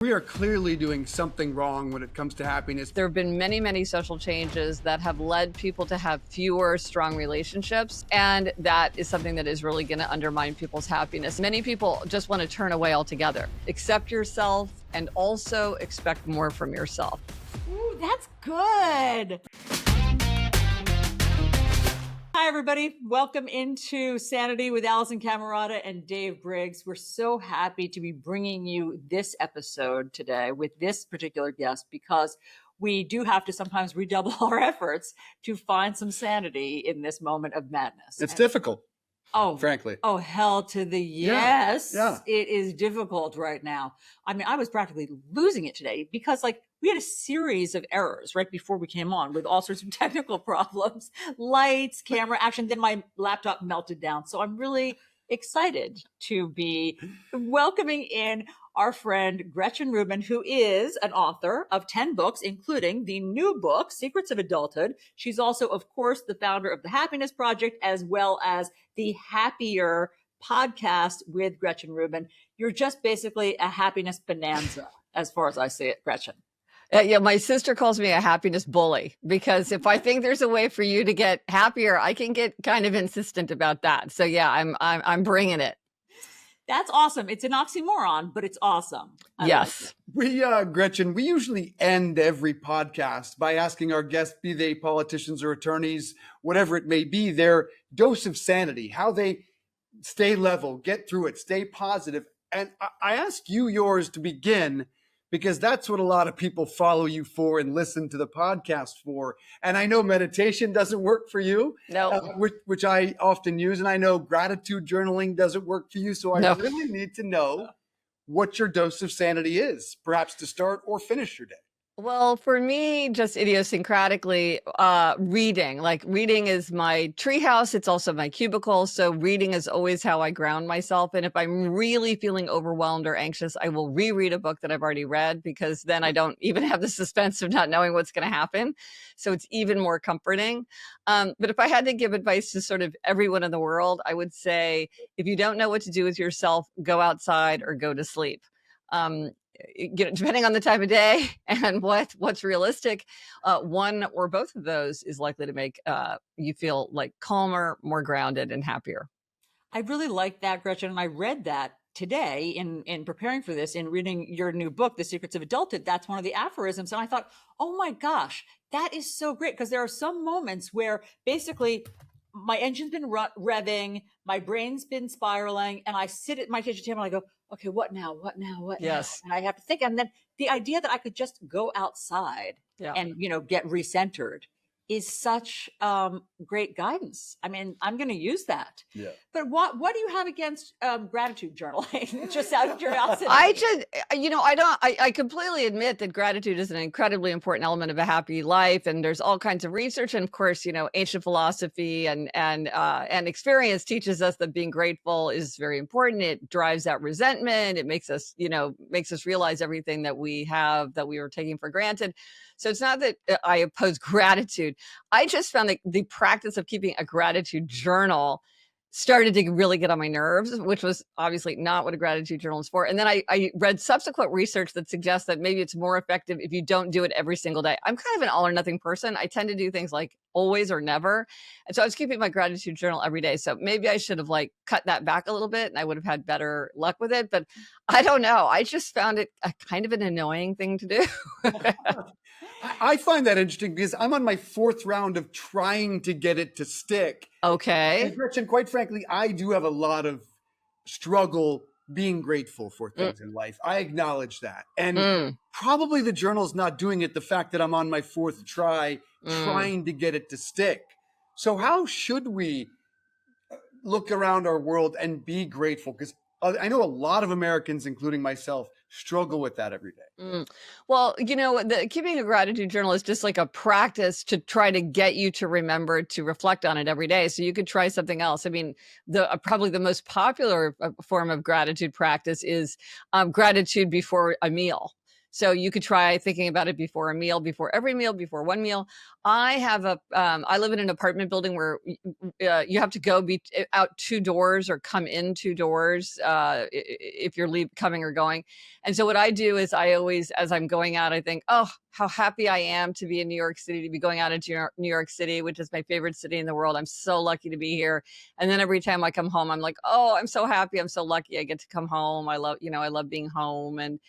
We are clearly doing something wrong when it comes to happiness. There have been many, many social changes that have led people to have fewer strong relationships. And that is something that is really going to undermine people's happiness. Many people just want to turn away altogether. Accept yourself and also expect more from yourself. Ooh, that's good. Hi, everybody. Welcome into Sanity with Allison Camerata and Dave Briggs. We're so happy to be bringing you this episode today with this particular guest because we do have to sometimes redouble our efforts to find some sanity in this moment of madness. It's difficult. Oh, frankly. Oh, hell to the yes. Yeah. It is difficult right now. I mean, I was practically losing it today because we had a series of errors right before we came on with all sorts of technical problems, lights, camera action. Then my laptop melted down. So I'm really excited to be welcoming in our friend Gretchen Rubin, who is an author of 10 books, including the new book, Secrets of Adulthood. She's also, of course, the founder of the Happiness Project, as well as the Happier podcast with Gretchen Rubin. You're just basically a happiness bonanza, as far as I see it, Gretchen. Yeah, my sister calls me a happiness bully because if I think there's a way for you to get happier, I can get kind of insistent about that. So yeah, I'm bringing it. That's awesome. It's an oxymoron, but it's awesome. Yes. Gretchen, we usually end every podcast by asking our guests, be they politicians or attorneys, whatever it may be, their dose of sanity, how they stay level, get through it, stay positive. And I ask you yours to begin because that's what a lot of people follow you for and listen to the podcast for. And I know meditation doesn't work for you, which I often use. And I know gratitude journaling doesn't work for you. So I really need to know what your dose of sanity is, perhaps to start or finish your day. Well, for me, just idiosyncratically, reading. Reading is my treehouse. It's also my cubicle. So reading is always how I ground myself. And if I'm really feeling overwhelmed or anxious, I will reread a book that I've already read because then I don't even have the suspense of not knowing what's going to happen. So it's even more comforting. But if I had to give advice to sort of everyone in the world, I would say, if you don't know what to do with yourself, go outside or go to sleep. Depending on the time of day and what's realistic, one or both of those is likely to make you feel like calmer, more grounded, and happier. I really like that, Gretchen. And I read that today in preparing for this, in reading your new book, The Secrets of Adulthood. That's one of the aphorisms. And I thought, oh my gosh, that is so great. Because there are some moments where basically my engine's been revving, my brain's been spiraling, and I sit at my kitchen table and I go, okay, what now? What now? What yes. now? And I have to think. And then the idea that I could just go outside and, get recentered is such great guidance. I mean, I'm going to use that. Yeah. But what do you have against gratitude journaling? Just out of curiosity. I completely admit that gratitude is an incredibly important element of a happy life. And there's all kinds of research. And of course, ancient philosophy and experience teaches us that being grateful is very important. It drives out resentment. It makes us realize everything that we have that we were taking for granted. So it's not that I oppose gratitude. I just found that the practice of keeping a gratitude journal started to really get on my nerves, which was obviously not what a gratitude journal is for. And then I read subsequent research that suggests that maybe it's more effective if you don't do it every single day. I'm kind of an all or nothing person. I tend to do things like always or never. And so I was keeping my gratitude journal every day. So maybe I should have cut that back a little bit and I would have had better luck with it. But I don't know. I just found it a kind of an annoying thing to do. I find that interesting because I'm on my fourth round of trying to get it to stick. Okay. And Gretchen, quite frankly, I do have a lot of struggle being grateful for things in life. I acknowledge that. And probably the journal's not doing it, the fact that I'm on my fourth try trying to get it to stick. So how should we look around our world and be grateful? Because I know a lot of Americans, including myself, struggle with that every day. Well, keeping a gratitude journal is just like a practice to try to get you to remember to reflect on it every day. So you could try something else. I mean, probably the most popular form of gratitude practice is gratitude before a meal. So you could try thinking about it before a meal, before every meal, before one meal. I have I live in an apartment building where you have to go out 2 doors or come in 2 doors if you're coming or going. And so what I do is I always, as I'm going out, I think, oh, how happy I am to be in New York City, to be going out into New York City, which is my favorite city in the world. I'm so lucky to be here. And then every time I come home, I'm like, oh, I'm so happy. I'm so lucky I get to come home. I love being home. And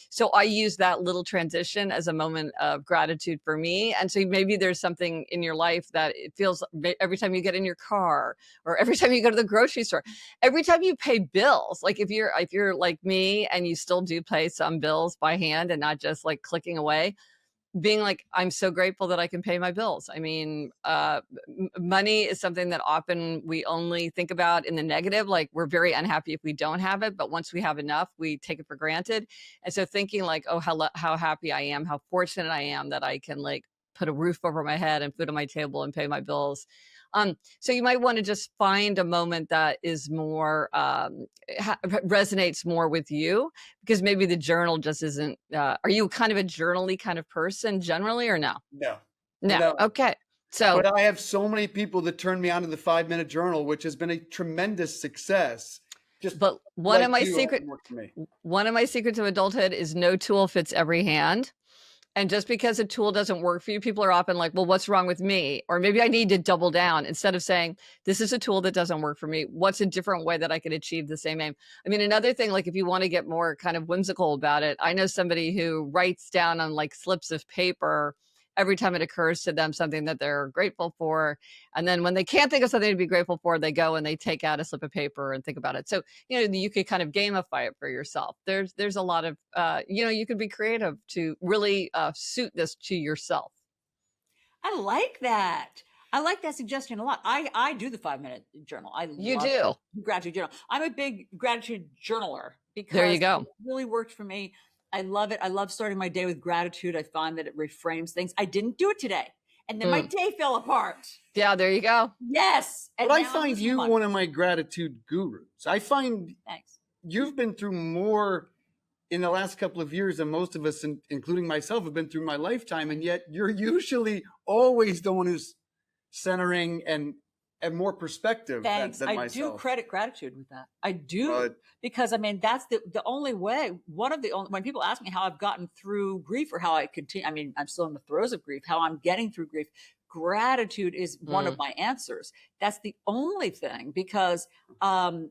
so I use that little transition as a moment of gratitude for me. And so maybe there's something in your life that it feels every time you get in your car, or every time you go to the grocery store, every time you pay bills, like if you're like me and you still do pay some bills by hand and not just like clicking away, being like, I'm so grateful that I can pay my bills. I mean, money is something that often we only think about in the negative. Like, we're very unhappy if we don't have it, but once we have enough, we take it for granted. And so thinking like, oh, how happy I am, how fortunate I am that I can like put a roof over my head and food on my table and pay my bills. So you might want to just find a moment that is more resonates more with you, because maybe the journal just isn't. Are you kind of a journal-y kind of person generally, or no? No. No. Okay. So, but I have so many people that turn me on to the 5-minute journal, which has been a tremendous success. But one of my secrets of adulthood is no tool fits every hand. And just because a tool doesn't work for you, people are often like, well, what's wrong with me? Or maybe I need to double down, instead of saying, this is a tool that doesn't work for me. What's a different way that I could achieve the same aim? I mean, another thing, like if you want to get more kind of whimsical about it, I know somebody who writes down on like slips of paper every time it occurs to them something that they're grateful for. And then when they can't think of something to be grateful for, they go and they take out a slip of paper and think about it. So, you could kind of gamify it for yourself. There's a lot of, you can be creative to really suit this to yourself. I like that. I like that suggestion a lot. I do the 5-minute journal. You do gratitude journal. I'm a big gratitude journaler because there you go. It really worked for me. I love it. I love starting my day with gratitude. I find that it reframes things. I didn't do it today, and then my day fell apart. Yeah, there you go. Yes. But I find you one of my gratitude gurus. I find you've been through more in the last couple of years than most of us, including myself, have been through my lifetime. And yet you're usually always the one who's centering and more perspective than myself. I do credit gratitude with that. I do, because I mean, that's the only way, when people ask me how I've gotten through grief or how I continue, I mean, I'm still in the throes of grief, how I'm getting through grief. Gratitude is one of my answers. That's the only thing, because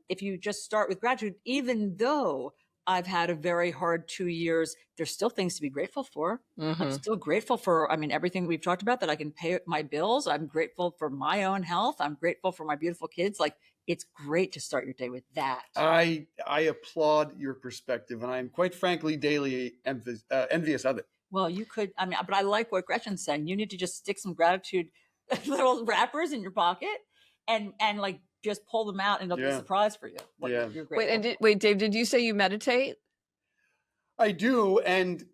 if you just start with gratitude, even though I've had a very hard 2 years, there's still things to be grateful for. I'm still grateful for, everything we've talked about, that I can pay my bills. I'm grateful for my own health. I'm grateful for my beautiful kids. Like, it's great to start your day with that. I applaud your perspective, and I'm quite frankly daily envious of it. Well, you could, but I like what Gretchen's saying. You need to just stick some gratitude little wrappers in your pocket and like just pull them out, and it'll be a surprise for you. You're wait, Dave, did you say you meditate? I do. And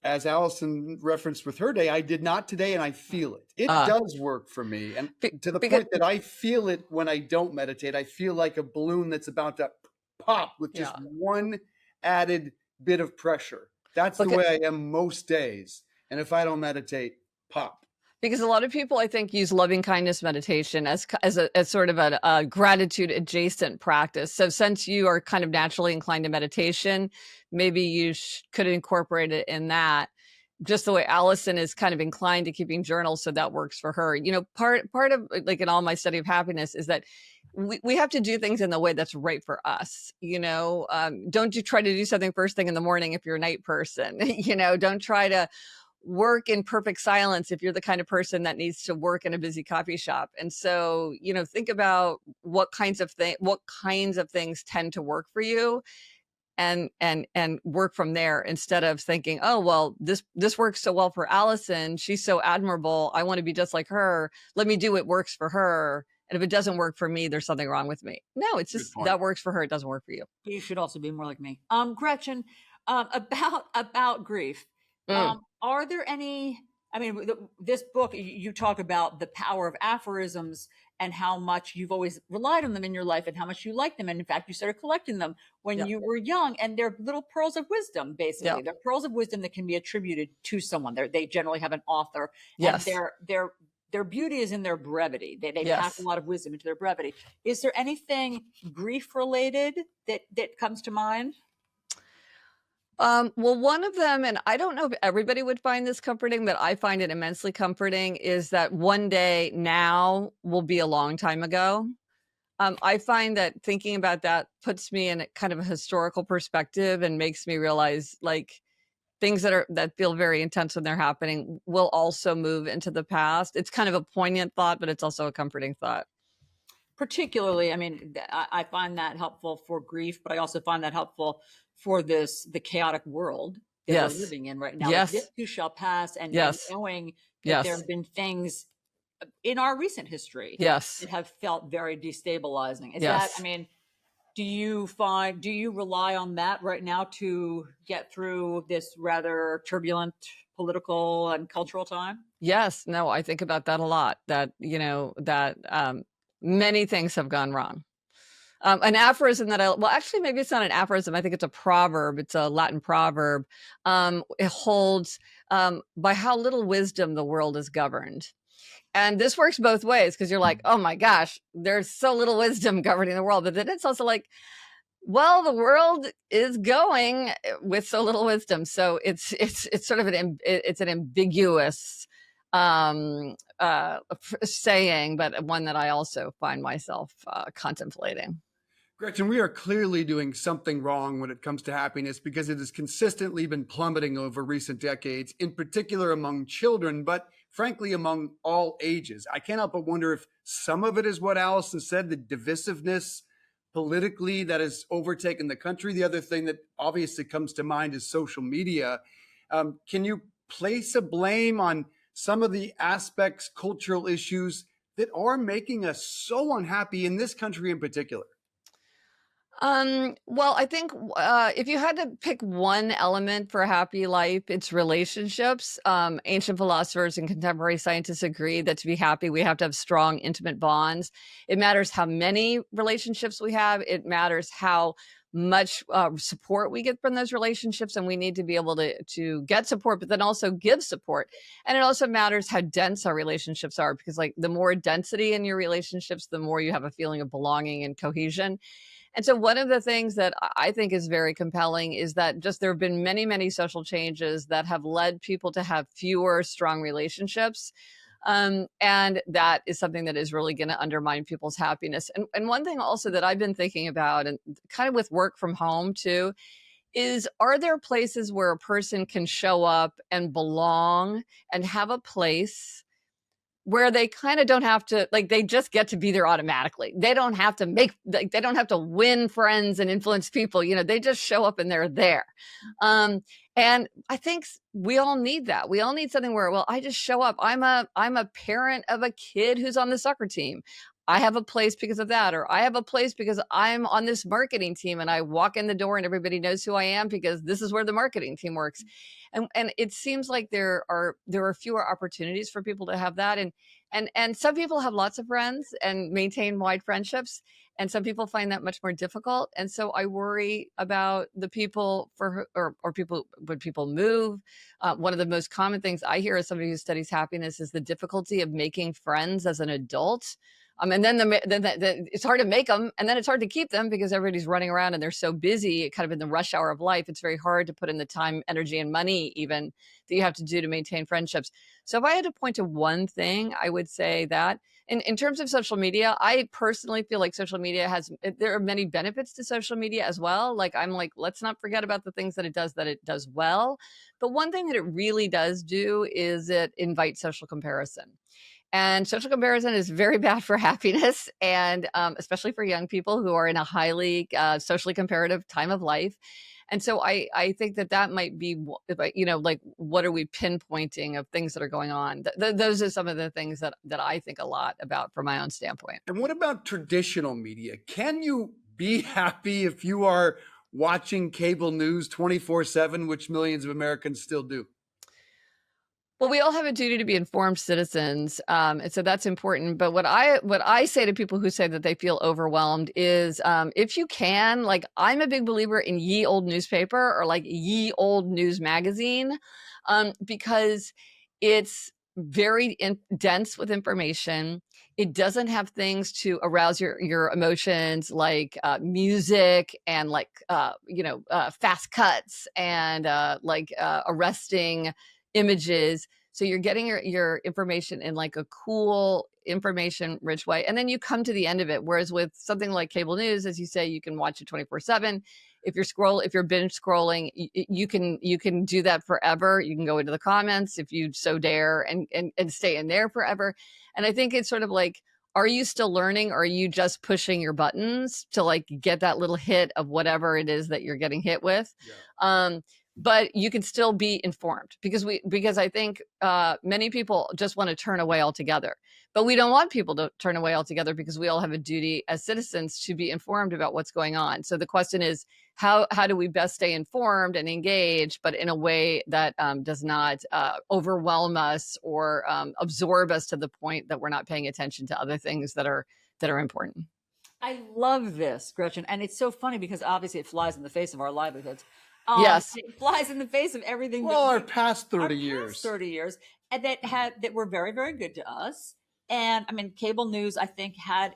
as Allison referenced with her day, I did not today, and I feel it. It does work for me. And to the point that I feel it when I don't meditate. I feel like a balloon that's about to pop with just one added bit of pressure. That's the way I am most days. And if I don't meditate, pop. Because a lot of people, I think, use loving kindness meditation as sort of a gratitude adjacent practice. So since you are kind of naturally inclined to meditation, maybe you could incorporate it in that, just the way Allison is kind of inclined to keeping journals. So that works for her. Part of, like, in all my study of happiness, is that we have to do things in the way that's right for us. Don't you try to do something first thing in the morning if you're a night person. Don't try to work in perfect silence if you're the kind of person that needs to work in a busy coffee shop. And so, think about what kinds of things tend to work for you, and work from there, instead of thinking, oh, well, this works so well for Allison. She's so admirable. I want to be just like her. Let me do what works for her. And if it doesn't work for me, there's something wrong with me. No, it's just that works for her. It doesn't work for you. You should also be more like me. Gretchen, about grief. Are there any I mean, this book, you talk about the power of aphorisms and how much you've always relied on them in your life and how much you like them. And in fact, you started collecting them when Yep. you were young, and they're little pearls of wisdom, basically. Yep. They're pearls of wisdom that can be attributed to someone. They generally have an author, and Yes. their beauty is in their brevity. They pack Yes. a lot of wisdom into their brevity. Is there anything grief related that comes to mind? Well, one of them, and I don't know if everybody would find this comforting, but I find it immensely comforting, is that one day now will be a long time ago. I find that thinking about that puts me in a kind of a historical perspective and makes me realize, like, things that feel very intense when they're happening will also move into the past. It's kind of a poignant thought, but it's also a comforting thought. Particularly, I mean, I find that helpful for grief, but I also find that helpful for the chaotic world that we're Yes. living in right now. Like, Yes. this too shall pass, and Yes. knowing that there Yes. have been things in our recent history Yes. that have felt very destabilizing. Is that, Yes. I mean, do you rely on that right now to get through this rather turbulent political and cultural time? Yes. No, I think about that a lot, that, many things have gone wrong. An aphorism that well, actually, maybe it's not an aphorism. I think it's a proverb. It's a Latin proverb. It holds, by how little wisdom the world is governed. And this works both ways, because you're like, oh my gosh, there's so little wisdom governing the world. But then it's also like, well, the world is going with so little wisdom. So it's sort of it's an ambiguous saying, but one that I also find myself contemplating. Gretchen, we are clearly doing something wrong when it comes to happiness, because it has consistently been plummeting over recent decades, in particular among children, but frankly, among all ages. I can't help but wonder if some of it is what Allison said, the divisiveness politically that has overtaken the country. The other thing that obviously comes to mind is social media. Can you place a blame on some of the aspects, cultural issues that are making us so unhappy in this country in particular? Well, I think if you had to pick one element for a happy life, it's relationships. Ancient philosophers and contemporary scientists agree that to be happy, we have to have strong, intimate bonds. It matters how many relationships we have. It matters how much support we get from those relationships, and we need to be able to get support, but then also give support. And it also matters how dense our relationships are, because like the more density in your relationships, the more you have a feeling of belonging and cohesion. And so one of the things that I think is very compelling is that just there have been many, many social changes that have led people to have fewer strong relationships. And that is something that is really going to undermine people's happiness. And one thing also that I've been thinking about, and kind of with work from home too, is, are there places where a person can show up and belong and have a place where they kind of don't have to, like, they just get to be there automatically. They don't have to they don't have to win friends and influence people. They just show up and they're there. And I think we all need that. We all need something where, well, I just show up. I'm a parent of a kid who's on the soccer team. I have a place because of that, or I have a place because I'm on this marketing team and I walk in the door and everybody knows who I am because this is where the marketing team works. And it seems like there are fewer opportunities for people to have that. And some people have lots of friends and maintain wide friendships, and some people find that much more difficult. And so I worry about the people or people, when people move. One of the most common things I hear as somebody who studies happiness is the difficulty of making friends as an adult. And then it's hard to make them, and then it's hard to keep them because everybody's running around and they're so busy, kind of in the rush hour of life. It's very hard to put in the time, energy, and money even that you have to do to maintain friendships. So if I had to point to one thing, I would say that in terms of social media, I personally feel like social media there are many benefits to social media as well. Like, I'm like, let's not forget about the things that it does well. But one thing that it really does do is it invites social comparison. And social comparison is very bad for happiness, and especially for young people who are in a highly socially comparative time of life. And so I think that might be, like, what are we pinpointing of things that are going on? Those are some of the things that I think a lot about from my own standpoint. And what about traditional media? Can you be happy if you are watching cable news 24/7, which millions of Americans still do? Well, we all have a duty to be informed citizens, and so that's important. But what I say to people who say that they feel overwhelmed is, if you can, like, I'm a big believer in ye old newspaper or like ye old news magazine, because it's very dense with information. It doesn't have things to arouse your emotions like music and like fast cuts and arresting images. So you're getting your information in like a cool, information rich way. And then you come to the end of it. Whereas with something like cable news, as you say, you can watch it 24/7. If you're binge scrolling, you can do that forever. You can go into the comments if you so dare and stay in there forever. And I think it's sort of like, are you still learning, or are you just pushing your buttons to like get that little hit of whatever it is that you're getting hit with? Yeah. But you can still be informed, because I think many people just want to turn away altogether. But we don't want people to turn away altogether, because we all have a duty as citizens to be informed about what's going on. So the question is, how do we best stay informed and engaged, but in a way that does not overwhelm us or absorb us to the point that we're not paying attention to other things that are important. I love this, Gretchen. And it's so funny because obviously it flies in the face of our livelihoods. Yes. It flies in the face of everything. Well, our past 30 years. 30 years. And that were very, very good to us. And I mean, cable news, I think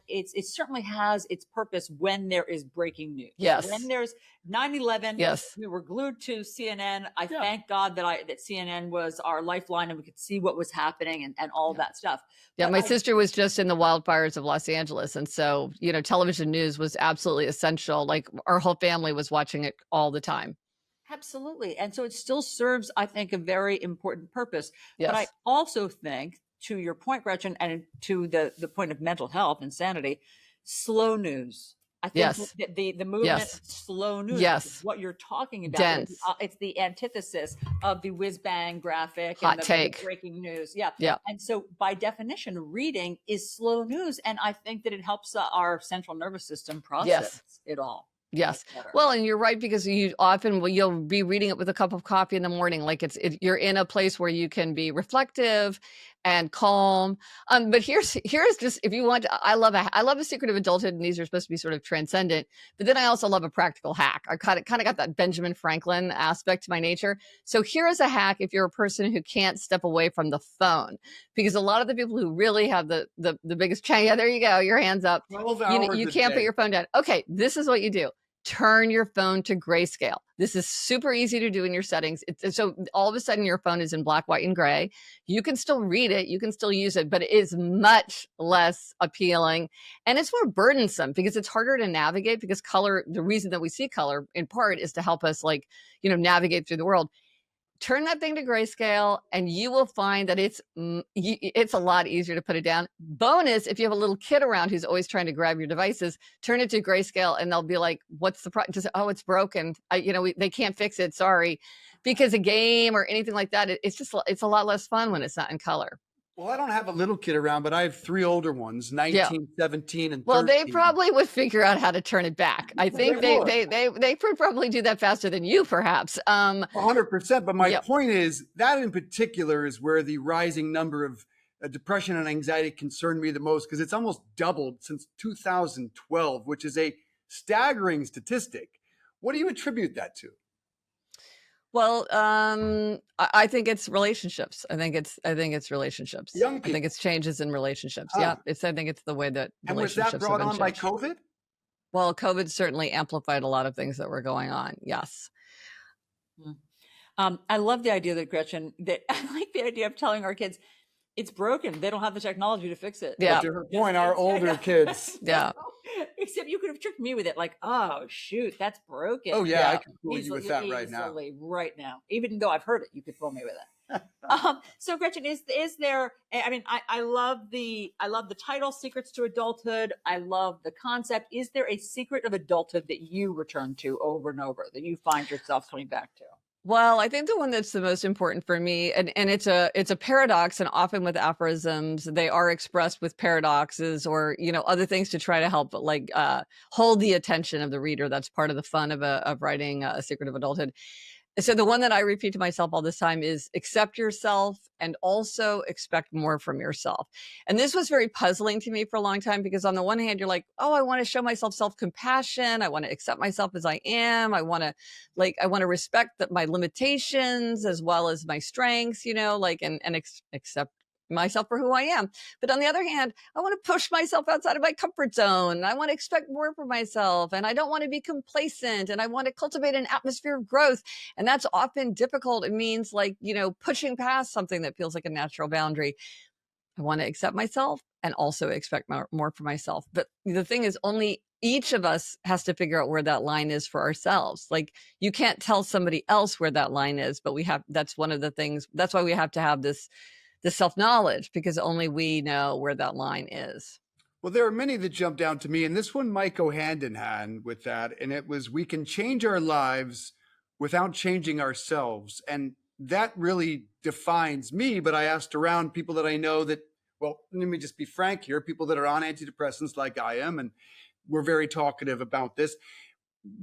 it certainly has its purpose when there is breaking news. Yes. When there's 9/11, yes, we were glued to CNN. Thank God that CNN was our lifeline and we could see what was happening and all that stuff. Yeah. But My sister was just in the wildfires of Los Angeles. And so, television news was absolutely essential. Like our whole family was watching it all the time. Absolutely. And so it still serves, I think, a very important purpose. Yes. But I also think, to your point, Gretchen, and to the point of mental health and sanity, slow news. I think yes. the movement, yes. slow news, yes. is what you're talking about. Dense. It's the antithesis of the whiz bang graphic hot and the take breaking news. Yeah. Yeah. And so by definition, reading is slow news. And I think that it helps our central nervous system process it all. Yes. Well, and you're right, because you'll be reading it with a cup of coffee in the morning. Like you're in a place where you can be reflective and calm. But here's just, if you want, I love a secret of adulthood, and these are supposed to be sort of transcendent. But then I also love a practical hack. I kind of got that Benjamin Franklin aspect to my nature. So here is a hack if you're a person who can't step away from the phone, because a lot of the people who really have the biggest change. Yeah, there you go. Your hands up. 12 hours You can't put your phone down. Okay, this is what you do. Turn your phone to grayscale. This is super easy to do in your settings. So all of a sudden your phone is in black, white, and gray. You can still read it. You can still use it, but it is much less appealing. And it's more burdensome because it's harder to navigate, because color, the reason that we see color in part is to help us navigate through the world. Turn that thing to grayscale and you will find that it's a lot easier to put it down. Bonus, if you have a little kid around who's always trying to grab your devices, turn it to grayscale and they'll be like, what's the problem? Just, oh, it's broken. They can't fix it. Sorry. Because a game or anything like that, it's a lot less fun when it's not in color. Well, I don't have a little kid around, but I have 3 older ones, 19, 17, and 13. Well, they probably would figure out how to turn it back. I think they could probably do that faster than you, perhaps. 100%. But my point is that in particular is where the rising number of depression and anxiety concerned me the most, because it's almost doubled since 2012, which is a staggering statistic. What do you attribute that to? Well, I think it's relationships. I think it's relationships. Young people. I think it's changes in relationships. Yeah, I think it's the way that relationships. And was that brought on by COVID? Well, COVID certainly amplified a lot of things that were going on. Yes. I love the idea that Gretchen. I like the idea of telling our kids it's broken. They don't have the technology to fix it. Yeah. But to her point, our older kids. Yeah. Except you could have tricked me with it, like, oh shoot, that's broken. Oh yeah, I can fool you with that right now. Right now, even though I've heard it, you could fool me with it. So Gretchen, is there? I mean, I love the title, Secrets to Adulthood. I love the concept. Is there a secret of adulthood that you return to over and over, that you find yourself coming back to? Well, I think the one that's the most important for me, and it's a paradox, and often with aphorisms, they are expressed with paradoxes or, other things to try to help, hold the attention of the reader. That's part of the fun of writing A Secret of Adulthood. So the one that I repeat to myself all this time is accept yourself and also expect more from yourself. And this was very puzzling to me for a long time, because on the one hand, you're like, oh, I want to show myself self-compassion. I want to accept myself as I am. I want to respect that my limitations as well as my strengths, and accept myself for who I am. But on the other hand, I want to push myself outside of my comfort zone. I want to expect more from myself, and I don't want to be complacent, and I want to cultivate an atmosphere of growth. And that's often difficult. It means pushing past something that feels like a natural boundary. I want to accept myself and also expect more from myself. But the thing is, only each of us has to figure out where that line is for ourselves. Like, you can't tell somebody else where that line is, but that's one of the things. That's why we have to have this self-knowledge, because only we know where that line is. Well, there are many that jump down to me, and this one might go hand in hand with that. And it was, we can change our lives without changing ourselves. And that really defines me. But I asked around people that I know that, well, let me just be frank here, people that are on antidepressants like I am, and we're very talkative about this.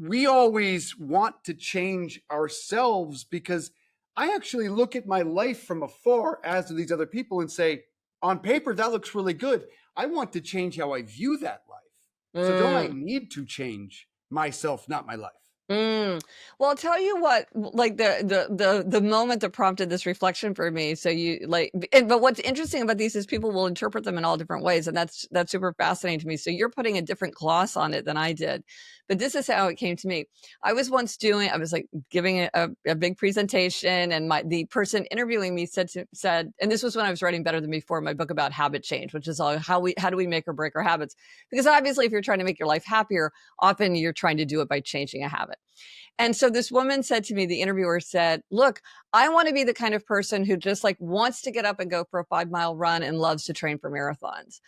We always want to change ourselves, because I actually look at my life from afar, as do these other people, and say, on paper, that looks really good. I want to change how I view that life. So don't I need to change myself, not my life? Well, I'll tell you what, like the moment that prompted this reflection for me. So but what's interesting about these is people will interpret them in all different ways. And that's super fascinating to me. So you're putting a different gloss on it than I did, but this is how it came to me. I was giving a big presentation, and the person interviewing me said, and this was when I was writing Better Than Before, my book about habit change, which is all how do we make or break our habits? Because obviously, if you're trying to make your life happier, often you're trying to do it by changing a habit. And so this woman said to me, the interviewer said, look, I want to be the kind of person who just wants to get up and go for a 5-mile run and loves to train for marathons.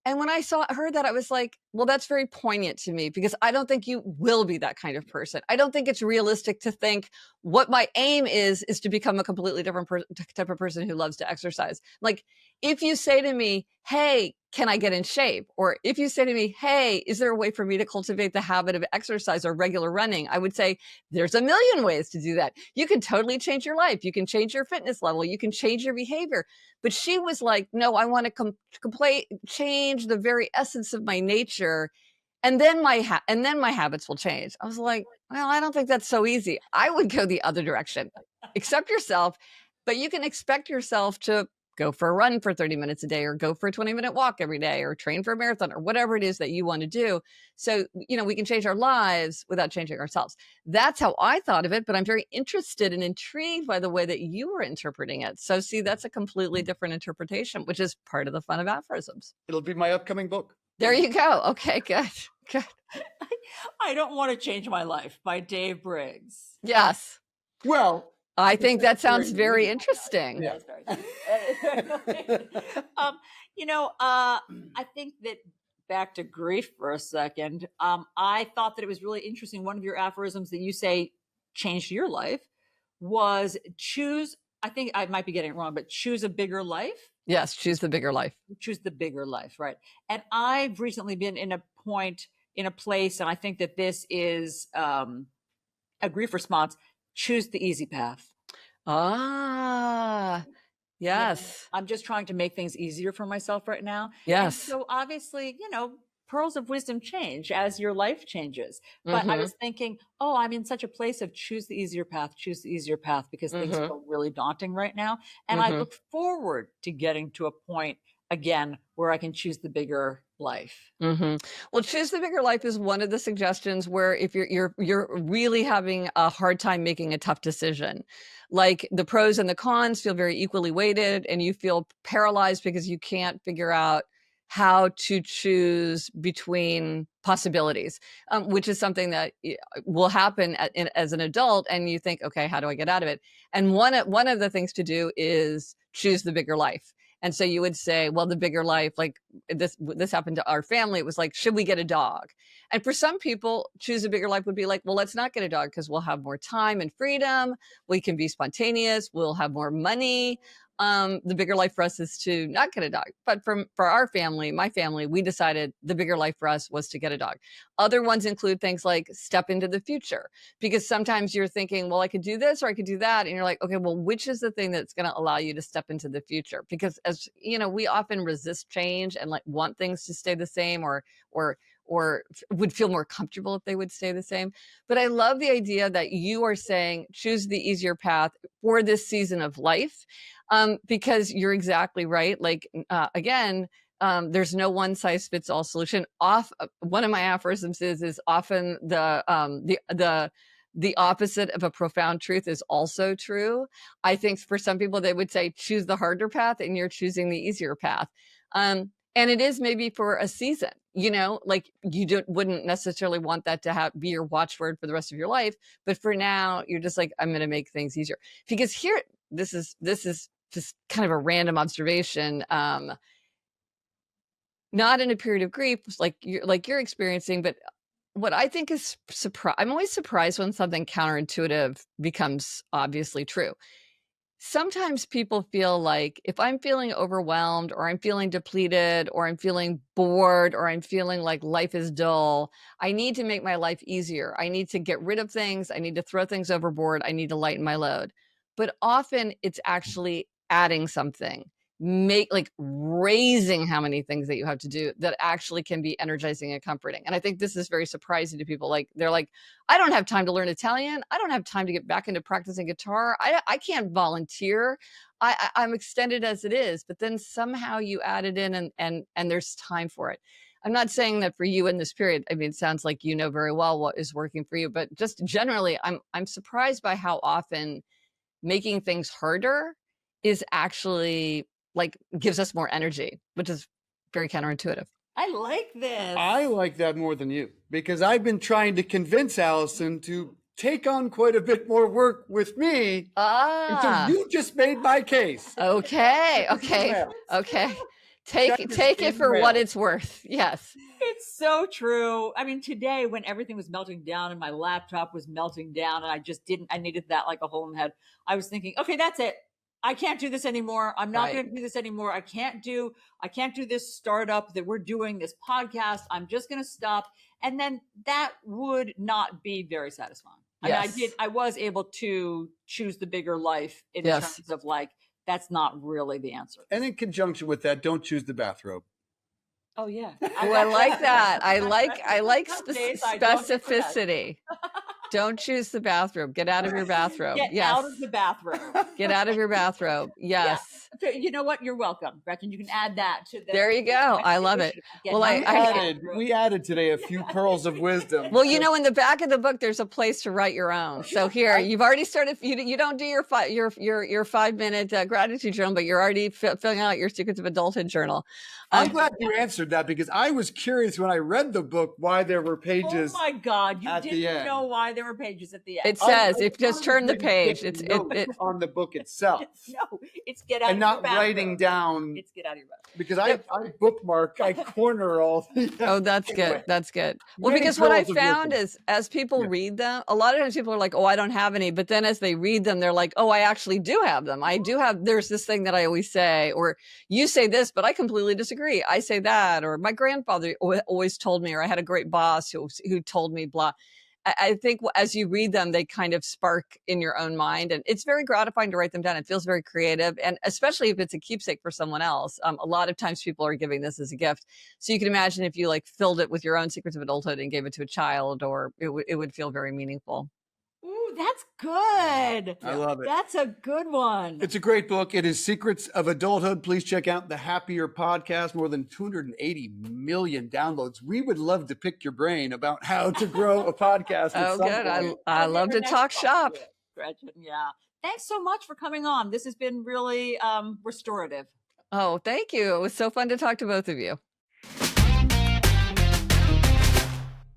And when I heard that, I was like, well, that's very poignant to me, because I don't think you will be that kind of person. I don't think it's realistic to think what my aim is to become a completely different type of person who loves to exercise. Like, if you say to me, hey, can I get in shape? Or if you say to me, hey, is there a way for me to cultivate the habit of exercise or regular running? I would say, there's a million ways to do that. You can totally change your life. You can change your fitness level. You can change your behavior. But she was like, no, I want to change the very essence of my nature. And then my habits will change. I was like, well, I don't think that's so easy. I would go the other direction. Accept yourself, but you can expect yourself to go for a run for 30 minutes a day, or go for a 20-minute walk every day, or train for a marathon, or whatever it is that you want to do. So, we can change our lives without changing ourselves. That's how I thought of it, but I'm very interested and intrigued by the way that you were interpreting it. So see, that's a completely different interpretation, which is part of the fun of aphorisms. It'll be my upcoming book. There you go. Okay, good. Good. I Don't Want to Change My Life by Dave Briggs. Yes. Well, I think that sounds very interesting. Yeah. I think that, back to grief for a second, I thought that it was really interesting. One of your aphorisms that you say changed your life was choose, I think I might be getting it wrong, but choose a bigger life. Yes, choose the bigger life. Choose the bigger life, right? And I've recently been in a place, and I think that this is a grief response. Choose the easy path. Ah, yes. I'm just trying to make things easier for myself right now. Yes. And so obviously, pearls of wisdom change as your life changes. But I was thinking, I'm in such a place of choose the easier path, because things feel really daunting right now. And I look forward to getting to a point again where I can choose the bigger life. Well, choose the bigger life is one of the suggestions where if you're really having a hard time making a tough decision, like the pros and the cons feel very equally weighted, and you feel paralyzed because you can't figure out how to choose between possibilities, which is something that will happen as an adult. And you think, okay, how do I get out of it? And one of the things to do is choose the bigger life. And so you would say, well, the bigger life, like this happened to our family. It was like, should we get a dog? And for some people, choose a bigger life would be like, well, let's not get a dog because we'll have more time and freedom. We can be spontaneous. We'll have more money. The bigger life for us is to not get a dog. But for our family, my family, we decided the bigger life for us was to get a dog. Other ones include things like step into the future, because sometimes you're thinking, well, I could do this or I could do that. And you're like, okay, well, which is the thing that's going to allow you to step into the future? Because as you know, we often resist change and like want things to stay the same or would feel more comfortable if they would stay the same. But I love the idea that you are saying choose the easier path for this season of life, because you're exactly right. Like, again, there's no one size fits all solution. One of my aphorisms is often the opposite of a profound truth is also true. I think for some people, they would say choose the harder path and you're choosing the easier path. And it is maybe for a season, like you wouldn't necessarily want that to be your watchword for the rest of your life. But for now, you're just like, I'm going to make things easier. Because here, this is just kind of a random observation, not in a period of grief like you're experiencing, but what I think is I'm always surprised when something counterintuitive becomes obviously true. Sometimes people feel like if I'm feeling overwhelmed or I'm feeling depleted or I'm feeling bored or I'm feeling like life is dull, I need to make my life easier. I need to get rid of things. I need to throw things overboard. I need to lighten my load. But often it's actually adding something, like raising how many things that you have to do that actually can be energizing and comforting. And I think this is very surprising to people. Like they're like, I don't have time to learn Italian. I don't have time to get back into practicing guitar. I can't volunteer. I'm extended as it is. But then somehow you add it in and there's time for it. I'm not saying that for you in this period. I mean, it sounds like you know very well what is working for you, but just generally, I'm surprised by how often making things harder is actually like gives us more energy, which is very counterintuitive. I like this. I like that more than you, because I've been trying to convince Allison to take on quite a bit more work with me. And so you just made my case. Okay. Take it for what it's worth. Yes. It's so true. I mean, today when everything was melting down and my laptop was melting down and I needed that like a hole in the head. I was thinking, okay, that's it. I can't do this anymore. I'm not going to do this anymore. I can't do this startup that we're doing, this podcast. I'm just going to stop. And then that would not be very satisfying. Yes. I mean, I was able to choose the bigger life in terms of like, that's not really the answer. And in conjunction with that, don't choose the bathrobe. Oh yeah. I like that. I like specificity. Don't choose the bathrobe. Get out of your bathrobe. Get out of the bathrobe. Get out of your bathrobe. Yes. Yeah. You know what? You're welcome, Gretchen. You can add that to the. There you go. I love it. Well, we added today a few pearls of wisdom. Well, in the back of the book, there's a place to write your own. So here, you've already started. You don't do your 5-minute gratitude journal, but you're already filling out your Secrets of Adulthood journal. I'm glad you answered that, because I was curious when I read the book why there were pages. Oh my God, you didn't know why there were pages at the end. It says if you just turn the page, it's on the book itself. No, it's get out and of not your bathrobe. Writing down. It's get out of your bathrobe. Because I bookmark, I corner all. Oh, that's good. That's good. Well, because what I found is as people read them, a lot of times people are like, oh, I don't have any. But then as they read them, they're like, oh, I actually do have them. I do have, there's this thing that I always say, or you say this, but I completely disagree. I say that, or my grandfather always told me, or I had a great boss who told me blah. I think as you read them, they kind of spark in your own mind, and it's very gratifying to write them down. It feels very creative, and especially if it's a keepsake for someone else. A lot of times people are giving this as a gift. So you can imagine if you like filled it with your own Secrets of Adulthood and gave it to a child, or it would feel very meaningful. Ooh, that's good. I love it. That's a good one. It's a great book. It is Secrets of Adulthood. Please check out the Happier Podcast. More than 280 million downloads. We would love to pick your brain about how to grow a podcast. Oh, good. I love to talk shop. Gretchen, yeah. Thanks so much for coming on. This has been really restorative. Oh, thank you. It was so fun to talk to both of you.